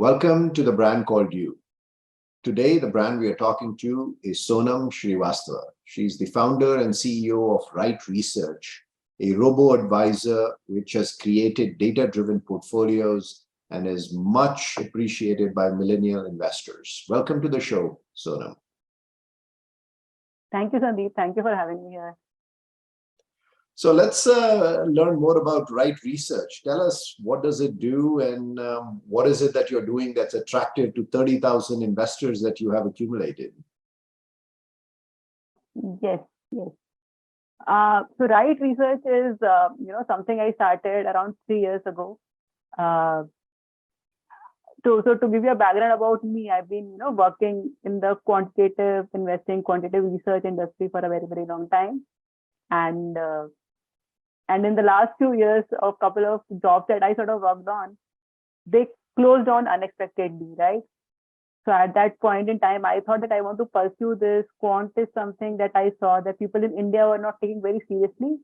Welcome to the brand called you. Today, the brand we are talking to is Sonam Srivastava. She's the founder and CEO of Wright Research, a robo-advisor which has created data-driven portfolios and is much appreciated by millennial investors. Welcome to the show, Sonam. Thank you, Sandeep. Thank you for having me here. So let's learn more about Wright Research. Tell us, what does it do, and what is it that you're doing that's attractive to 30,000 investors that you have accumulated? Yes. So Wright Research is, something I started around 3 years ago. So to give you a background about me, I've been, working in the quantitative investing, quantitative research industry for a very, very long time. And in the last few years, a couple of jobs that I sort of worked on, they closed on unexpectedly, right? So at that point in time, I thought that I want to pursue this. Quant is something that I saw that people in India were not taking very seriously.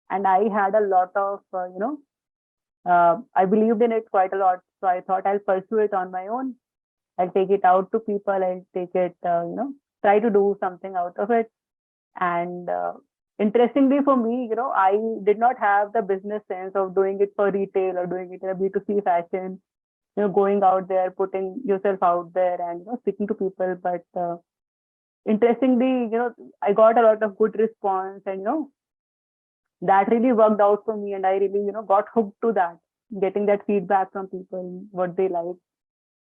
And I had a lot of, I believed in it quite a lot. So I thought I'll pursue it on my own. I'll take it out to people. I'll take it, try to do something out of it. And interestingly for me, I did not have the business sense of doing it for retail or doing it in a B2C fashion, going out there, putting yourself out there and, speaking to people. But interestingly, I got a lot of good response and, that really worked out for me. And I really, got hooked to that, getting that feedback from people, what they like.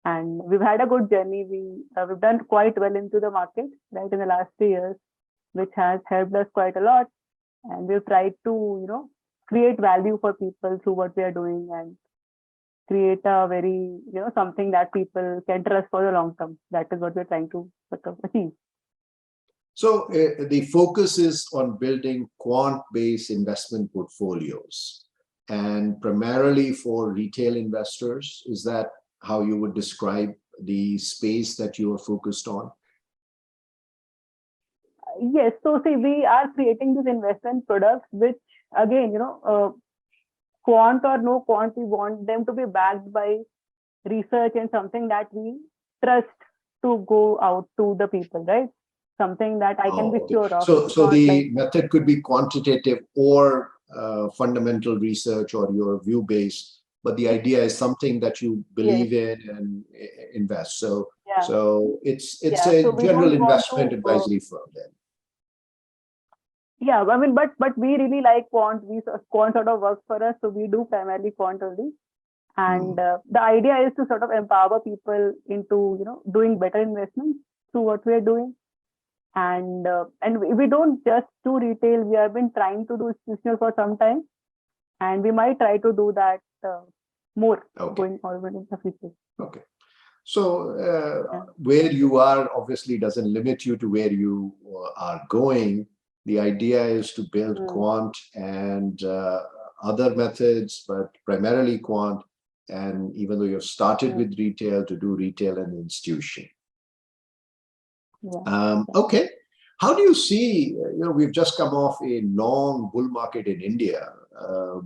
And we've had a good journey. We've done quite well into the market, right, in the last 3 years, which has helped us quite a lot. And we've tried to, create value for people through what we are doing and create a very, something that people can trust for the long term. That is what we're trying to sort of achieve. So the focus is on building quant-based investment portfolios, and primarily for retail investors. Is that how you would describe the space that you are focused on? Yes. So see, we are creating these investment products, which again, quant or no quant, we want them to be backed by research and something that we trust to go out to the people, right? Something that I can be sure of. So the method could be quantitative or fundamental research or your view-based, but the idea is something that you believe in and invest. So it's a general investment advisory firm then. Yeah, I mean, but we really like quant. Quant sort of works for us, so we do primarily quant only. And the idea is to sort of empower people into doing better investments through what we are doing. And we don't just do retail. We have been trying to do institutional for some time, and we might try to do that more going forward in the future. Okay. So where you are obviously doesn't limit you to where you are going. The idea is to build quant and other methods, but primarily quant. And even though you've started with retail, to do retail and institution. Okay. How do you see, we've just come off a long bull market in India,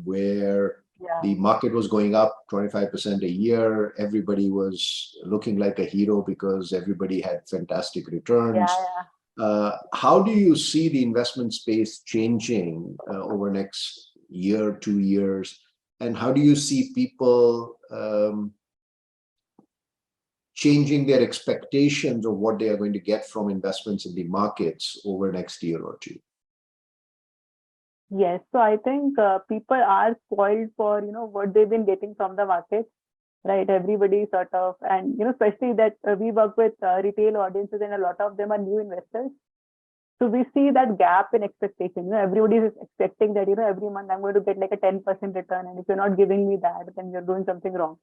where the market was going up 25% a year. Everybody was looking like a hero because everybody had fantastic returns. How do you see the investment space changing over next year, 2 years? And how do you see people changing their expectations of what they are going to get from investments in the markets over next year or two? Yes, so I think people are spoiled for what they've been getting from the market, right? Everybody sort of, and especially that we work with retail audiences, and a lot of them are new investors. So we see that gap in expectation. Everybody is expecting that every month I'm going to get like a 10% return, and if you're not giving me that, then you're doing something wrong,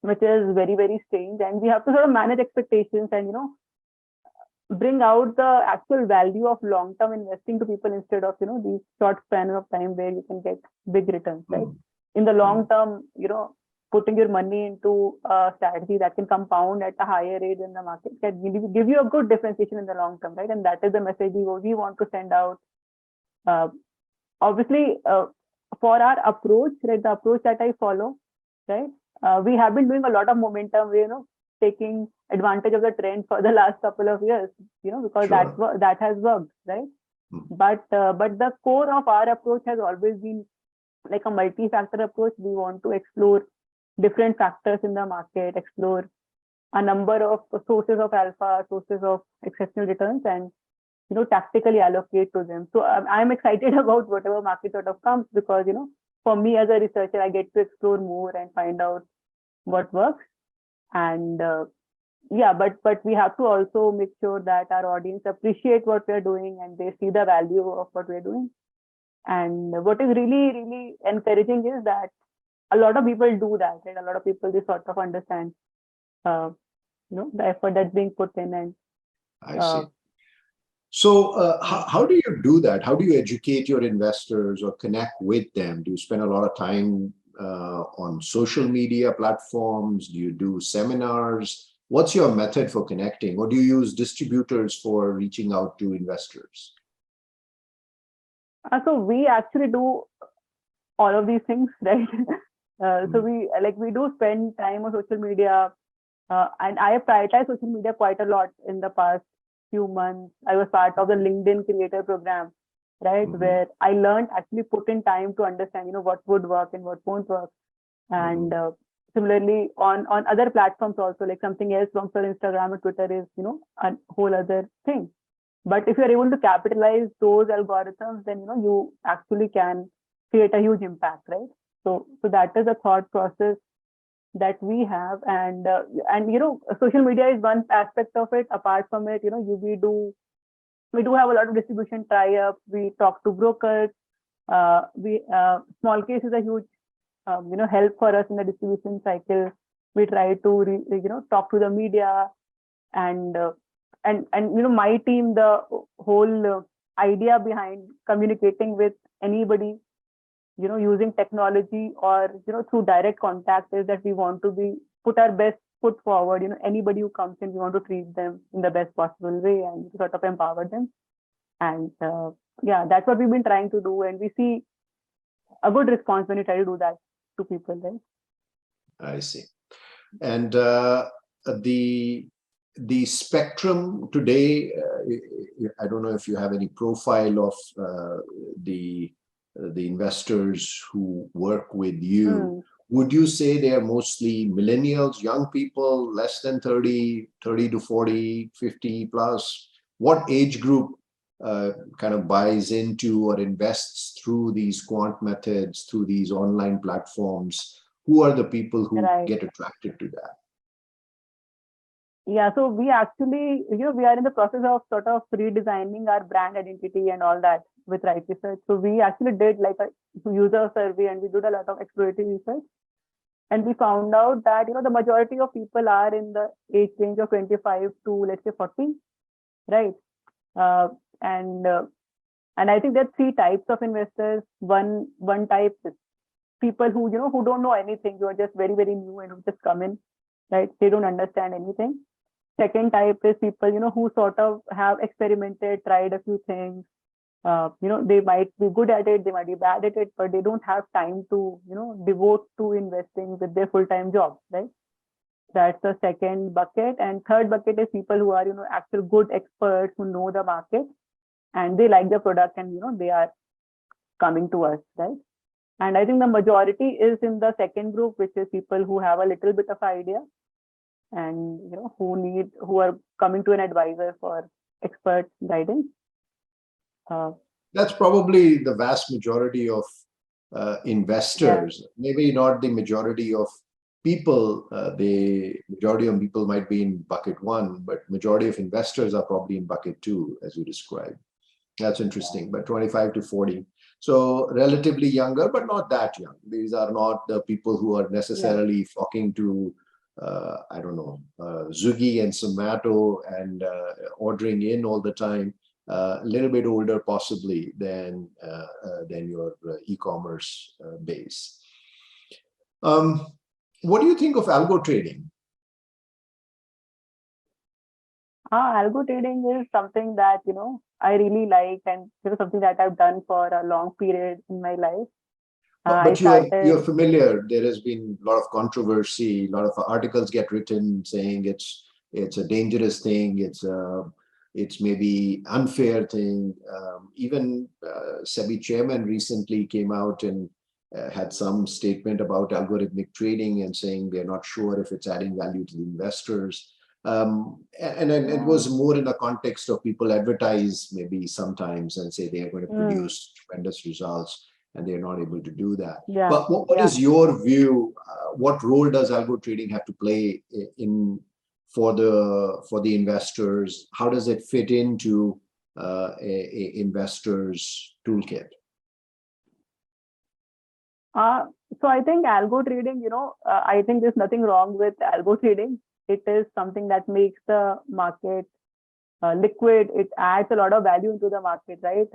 which is very, very strange. And we have to sort of manage expectations and, bring out the actual value of long-term investing to people instead of, these short span of time where you can get big returns, right? In the long term, putting your money into a strategy that can compound at a higher rate in the market can give you a good differentiation in the long term, right? And that is the message we want to send out. Obviously, for our approach, right, the approach that I follow, right, we have been doing a lot of momentum, taking advantage of the trend for the last couple of years, because that has worked, right? But the core of our approach has always been like a multi-factor approach. We want to explore different factors in the market, explore a number of sources of alpha, sources of exceptional returns, and tactically allocate to them. So I'm excited about whatever market sort of comes, because for me as a researcher, I get to explore more and find out what works. And yeah, but we have to also make sure that our audience appreciate what we're doing and they see the value of what we're doing. And what is really, really encouraging is that a lot of people do that, right? A lot of people, they sort of understand, the effort that's being put in. And I see. So how do you do that? How do you educate your investors or connect with them? Do you spend a lot of time on social media platforms? Do you do seminars? What's your method for connecting? Or do you use distributors for reaching out to investors? So we actually do all of these things, right? So we do spend time on social media, and I have prioritized social media quite a lot in the past few months. I was part of the LinkedIn creator program, right? Where I learned actually put in time to understand, what would work and what won't work. And similarly on other platforms also, like something else from Instagram or Twitter is, a whole other thing. But if you're able to capitalize those algorithms, then, you actually can create a huge impact, right? So that is a thought process that we have. And social media is one aspect of it. Apart from it, we do have a lot of distribution tie-ups. We talk to brokers. Small case is a huge help for us in the distribution cycle. We try to talk to the media, and my team, the whole idea behind communicating with anybody using technology or through direct contact is that we want to put our best foot forward. Anybody who comes in, we want to treat them in the best possible way and sort of empower them. And yeah, that's what we've been trying to do, and we see a good response when you try to do that to people, right? I see. And the spectrum today, I don't know if you have any profile of the investors who work with you. Would you say they are mostly millennials, young people, less than 30 to 40, 50 plus? What age group kind of buys into or invests through these quant methods, through these online platforms? Who are the people who get attracted to that? Yeah, so we actually, we are in the process of sort of redesigning our brand identity and all that with Wright Research. So we actually did like a user survey, and we did a lot of exploratory research. And we found out that, the majority of people are in the age range of 25 to, let's say, 40, right? And I think there are three types of investors. One type is people who, who don't know anything, who are just very, very new and who just come in, right? They don't understand anything. Second type is people, who sort of have experimented, tried a few things. They might be good at it, they might be bad at it, but they don't have time to, devote to investing with their full-time job, right? That's the second bucket. And third bucket is people who are, actual good experts who know the market and they like the product, and, they are coming to us, right? And I think the majority is in the second group, which is people who have a little bit of idea and, who are coming to an advisor for expert guidance. That's probably the vast majority of investors. Maybe not the majority of people. The majority of people might be in bucket one, but majority of investors are probably in bucket two, as you described. That's interesting. But 25 to 40. So relatively younger, but not that young. These are not the people who are necessarily flocking to, I don't know, Zuggy and Zomato and ordering in all the time. A little bit older possibly than your e-commerce base. What do you think of algo trading? Algo trading is something that, I really like, and something that I've done for a long period in my life. But you're familiar. There has been a lot of controversy. A lot of articles get written saying it's a dangerous thing. It's maybe unfair thing. Even SEBI chairman recently came out and had some statement about algorithmic trading and saying they're not sure if it's adding value to the investors. And it was more in the context of people advertise maybe sometimes and say they are going to produce tremendous results, and they're not able to do that. But what is your view? What role does algo trading have to play for the investors? How does it fit into a investor's toolkit? So I think algo trading, I think there's nothing wrong with algo trading. It is something that makes the market liquid. It adds a lot of value into the market, right?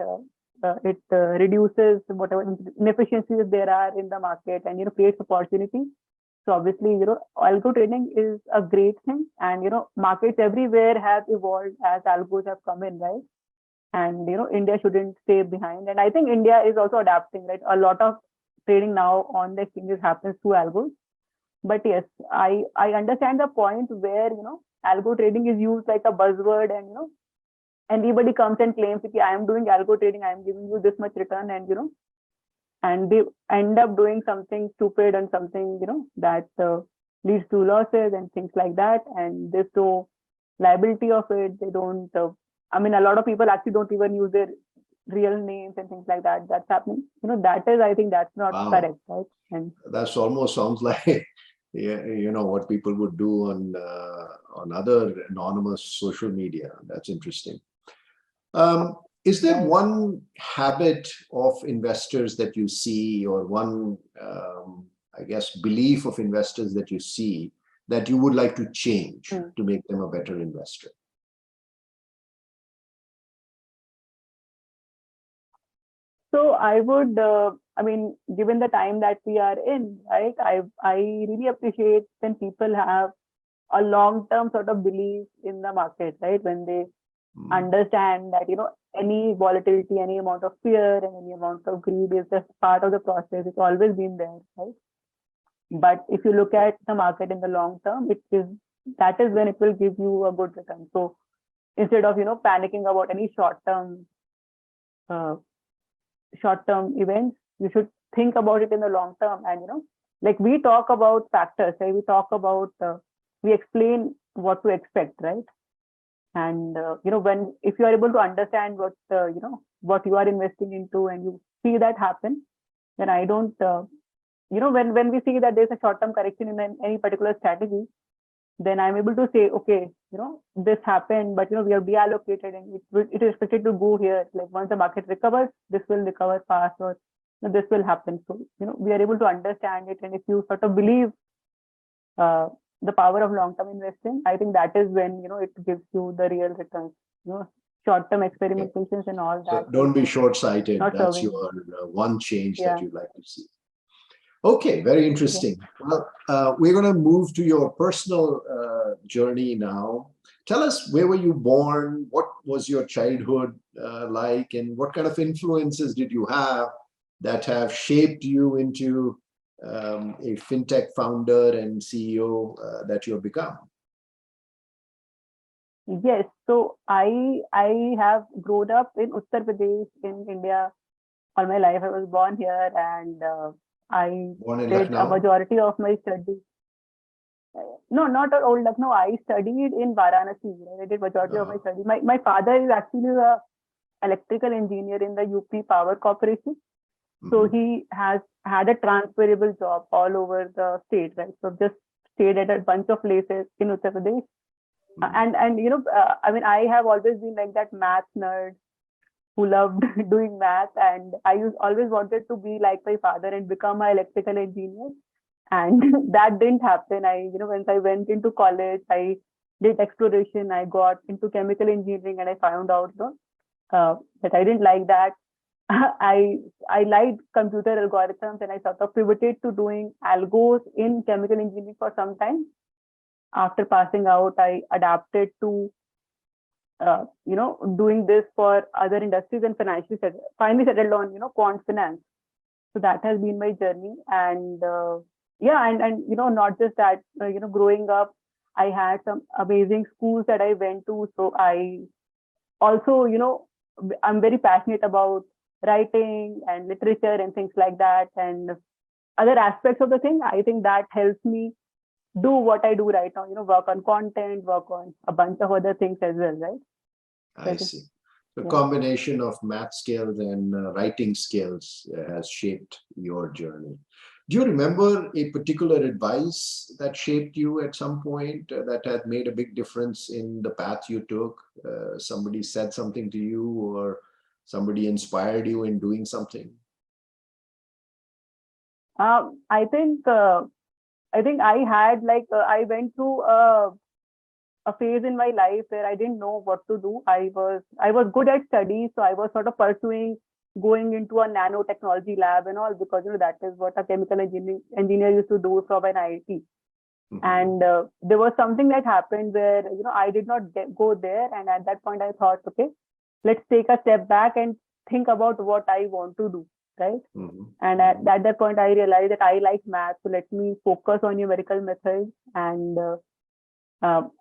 It reduces whatever inefficiencies there are in the market and creates opportunity. So obviously algo trading is a great thing, and markets everywhere have evolved as algos have come in, right? And India shouldn't stay behind, and I think India is also adapting, right? A lot of trading now on the exchanges happens through algos. But yes, I understand the point where algo trading is used like a buzzword, and anybody comes and claims that I am doing algo trading, I am giving you this much return, and they end up doing something stupid and something that leads to losses and things like that, and there's no liability of it. They don't. I mean, a lot of people actually don't even use their real names and things like that. That's happening. That is, I think, that's not correct, right? And that's almost sounds like what people would do on other anonymous social media. That's interesting. Is there one habit of investors that you see, or one, I guess, belief of investors that you see that you would like to change to make them a better investor? So I would, I mean, given the time that we are in, right, I really appreciate when people have a long-term sort of belief in the market, right? When they understand that, any volatility, any amount of fear and any amount of greed is just part of the process. It's always been there, right? But if you look at the market in the long term, that is when it will give you a good return. So instead of, panicking about any short-term events, you should think about it in the long term. And like we talk about factors, right? We talk about we explain what to expect, right? And if you are able to understand what what you are investing into, and you see that happen, then I don't when we see that there's a short-term correction in any particular strategy, then I'm able to say, okay, this happened, but we are reallocated, and it is expected to go here. Like once the market recovers, this will recover fast, or this will happen. So we are able to understand it, and if you sort of believe the power of long-term investing, I think that is when it gives you the real returns. Short-term experimentations and all that. So don't be short-sighted. That's your one change that you'd like to see. Okay, very interesting. Well, we're going to move to your personal journey now. Tell us, where were you born? What was your childhood like? And what kind of influences did you have that have shaped you into a fintech founder and CEO that you have become? Yes, so I have grown up in Uttar Pradesh in India all my life. I was born here, and I did a majority of my studies. No, not at Old Lucknow. I studied in Varanasi. I did majority of my studies. My father is actually a electrical engineer in the UP Power Corporation. So he has had a transferable job all over the state, right? So just stayed at a bunch of places in Uttar Pradesh. And I mean, I have always been like that math nerd who loved doing math, and I always wanted to be like my father and become an electrical engineer, and that didn't happen. Once I went into college, I did exploration. I got into chemical engineering, and I found out that I didn't like that. I liked computer algorithms, and I sort of pivoted to doing algos in chemical engineering for some time. After passing out, I adapted to doing this for other industries, and finally settled on quant finance. So that has been my journey. And yeah, and not just that, growing up, I had some amazing schools that I went to. So I also, I'm very passionate about writing and literature and things like that. And other aspects of the thing, I think that helps me do what I do right now, work on content, work on a bunch of other things as well, right? I see. The combination of math skills and writing skills has shaped your journey. Do you remember a particular advice that shaped you at some point that had made a big difference in the path you took? Somebody said something to you, or somebody inspired you in doing something? I think I had I went through a phase in my life where I didn't know what to do. I was good at studies, so I was sort of pursuing going into a nanotechnology lab and all, because that is what a chemical engineer used to do from an IIT. And there was something that happened where I did not go there, and at that point I thought, okay, let's take a step back and think about what I want to do, right? And at that point I realized that I like math, so let me focus on numerical methods.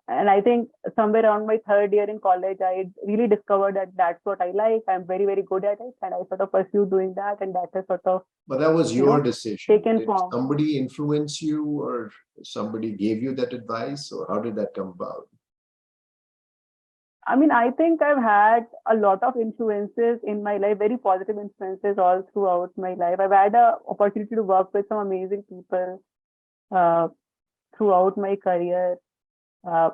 And I think somewhere around my third year in college, I really discovered that that's what I like. I'm very, very good at it. And I sort of pursued doing that. And that has sort of... But that was your decision. Did somebody influence you, or somebody gave you that advice, or how did that come about? I mean, I think I've had a lot of influences in my life, very positive influences all throughout my life. I've had an opportunity to work with some amazing people throughout my career. I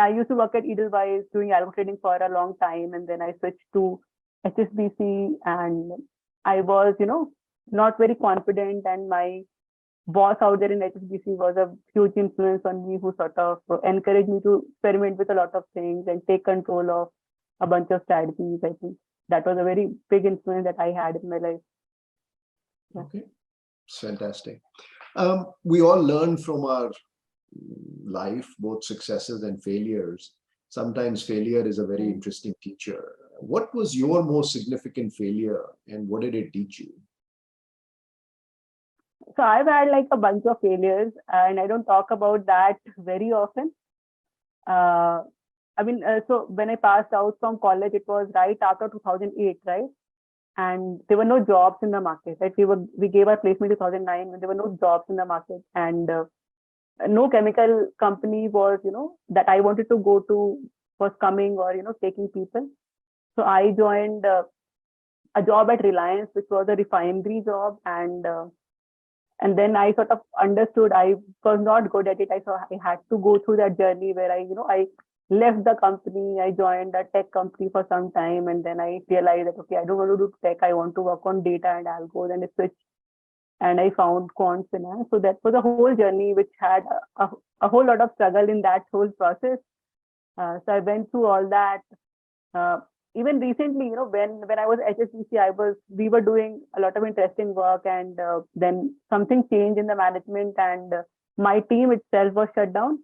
used to work at Edelweiss doing algo trading for a long time, and then I switched to HSBC, and I was, not very confident, and my boss out there in HSBC was a huge influence on me, who sort of encouraged me to experiment with a lot of things and take control of a bunch of strategies. I think that was a very big influence that I had in my life. Okay, fantastic. We all learn from our life, both successes and failures. Sometimes failure is a very interesting teacher. What was your most significant failure, and what did it teach you? So I've had a bunch of failures, and I don't talk about that very often. So when I passed out from college, it was right after 2008, right? And there were no jobs in the market, right? We gave our placement in 2009 when there were no jobs in the market, and no chemical company was, that I wanted to go to was coming or, taking people. So I joined a job at Reliance, which was a refinery job. And then I sort of understood I was not good at it. I had to go through that journey where I left the company. I joined a tech company for some time. And then I realized that, okay, I don't want to do tech. I want to work on data and algos, and I switched. And I found quant finance. So that was a whole journey which had a whole lot of struggle in that whole process. So I went through all that. Even recently, when I was at HSBC, we were doing a lot of interesting work, and then something changed in the management, and my team itself was shut down,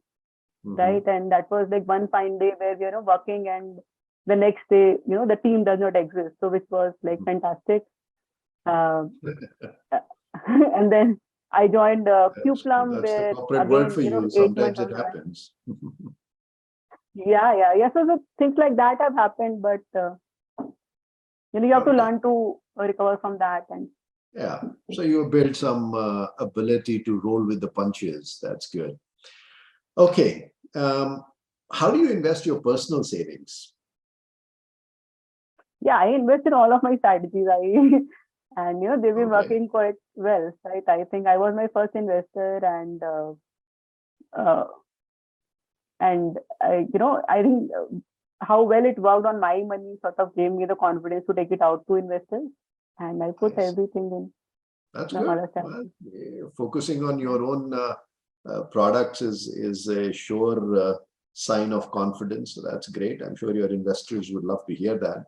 right? And that was one fine day where we were working, and the next day, the team does not exist. So which was fantastic. And then I joined Qplum, where again, word for you. Sometimes it happens. Yeah. So things like that have happened, but you have to learn to recover from that. And yeah, so you build some ability to roll with the punches. That's good. Okay, how do you invest your personal savings? Yeah, I invest in all of my strategies. And they've been working quite well, right? I think I was my first investor, and I think how well it worked on my money sort of gave me the confidence to take it out to investors, and I put everything in. That's good. Well, focusing on your own products is a sure sign of confidence. So that's great. I'm sure your investors would love to hear that.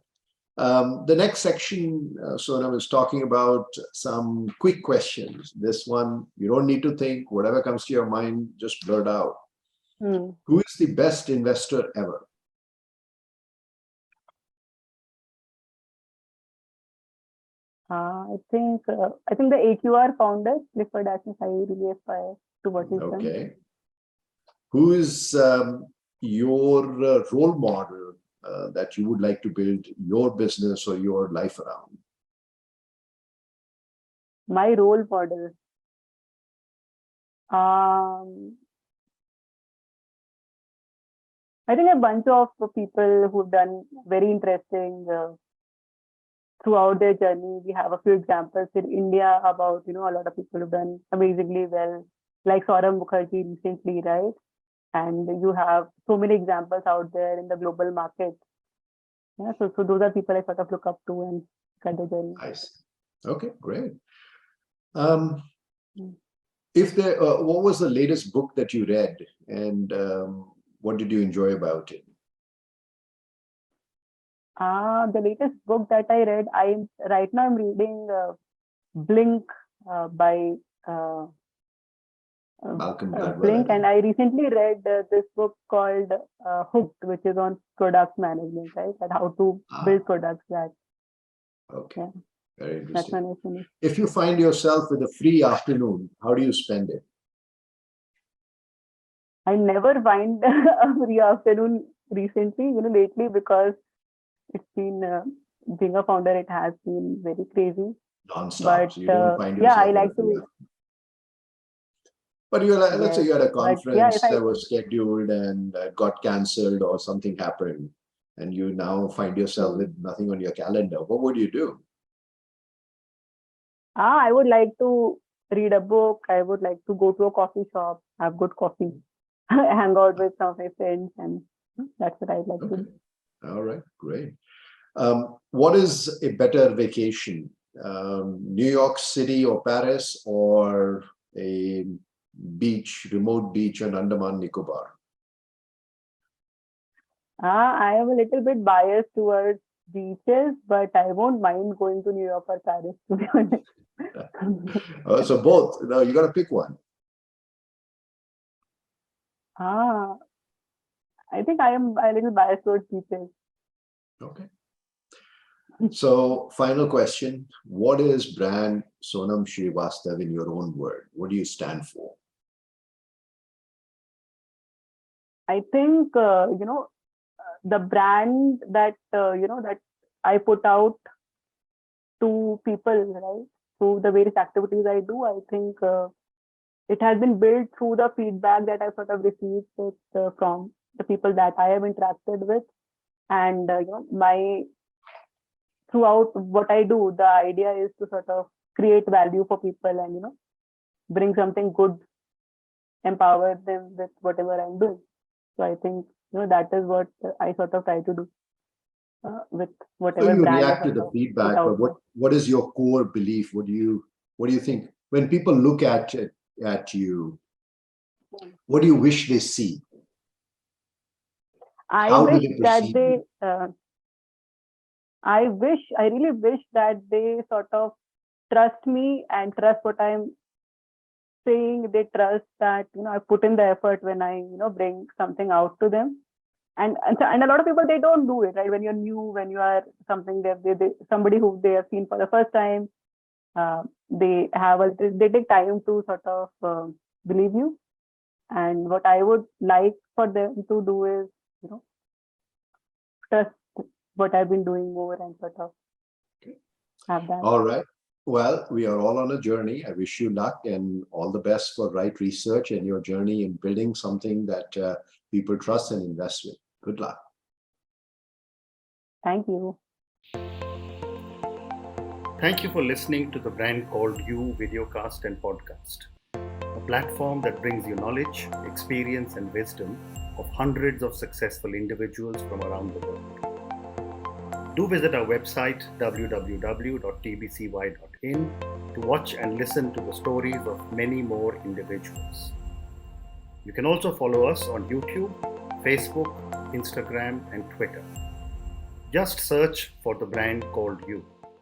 The next section, Sonam, is talking about some quick questions. This one, you don't need to think. Whatever comes to your mind, just blurt out. Who is the best investor ever? I think the AQR founder, Clifford Asmus, I really aspire to what he's done. Okay. Who is your role model that you would like to build your business or your life around? My role model. I think a bunch of people who've done very interesting throughout their journey. We have a few examples in India about, a lot of people who've done amazingly well, like Saurabh Mukherjee recently, right? And you have so many examples out there in the global market. Yeah, so those are people I sort of look up to and look at the journey. Nice. Okay, great. What was the latest book that you read, and what did you enjoy about it? The latest book that I read, right now I'm reading Blink by Malcolm Gladwell. Blink, and I recently read this book called Hooked, which is on product management, right? And how to build products that. Okay, yeah. Very interesting. That's my next. If you find yourself with a free afternoon, how do you spend it? I never find a free afternoon recently, lately, because it's been, being a founder, it has been very crazy. Non-stop, but so you don't find yourself I like to. But you're like, let's say you had a conference that was scheduled and got cancelled or something happened, and you now find yourself with nothing on your calendar. What would you do? I would like to read a book. I would like to go to a coffee shop, have good coffee, hang out with some of my friends, and that's what I'd like to do. All right, great. What is a better vacation? New York City or Paris, or a remote beach in Andaman Nicobar? I am a little bit biased towards beaches, but I won't mind going to New York or Paris, to be honest. So both. No, you got to pick one. I think I am a little biased towards beaches. Okay. So, final question. What is brand Sonam Srivastava in your own word? What do you stand for? I think, the brand that, that I put out to people, right, through the various activities I do, I think it has been built through the feedback that I sort of received from the people that I have interacted with. And, throughout what I do, the idea is to sort of create value for people and, bring something good, empower them with whatever I'm doing. So I think, that is what I sort of try to do with whatever so you brand react to the feedback, but what is your core belief? What do you think when people look at you? What do you wish they see? I really wish that they sort of trust me and trust what I'm saying. They trust that, I put in the effort when I, bring something out to them. And a lot of people, they don't do it, right? When you're new, when you are something somebody who they have seen for the first time, they take time to sort of believe you. And what I would like for them to do is, trust what I've been doing more and sort of have that. All right. Well, we are all on a journey. I wish you luck and all the best for Wright Research and your journey in building something that people trust and invest with. Good luck. Thank you. Thank you for listening to the Brand Called You videocast and podcast, a platform that brings you knowledge, experience, and wisdom of hundreds of successful individuals from around the world. Do visit our website www.tbcy.in to watch and listen to the stories of many more individuals. You can also follow us on YouTube, Facebook, Instagram, and Twitter. Just search for the Brand Called You.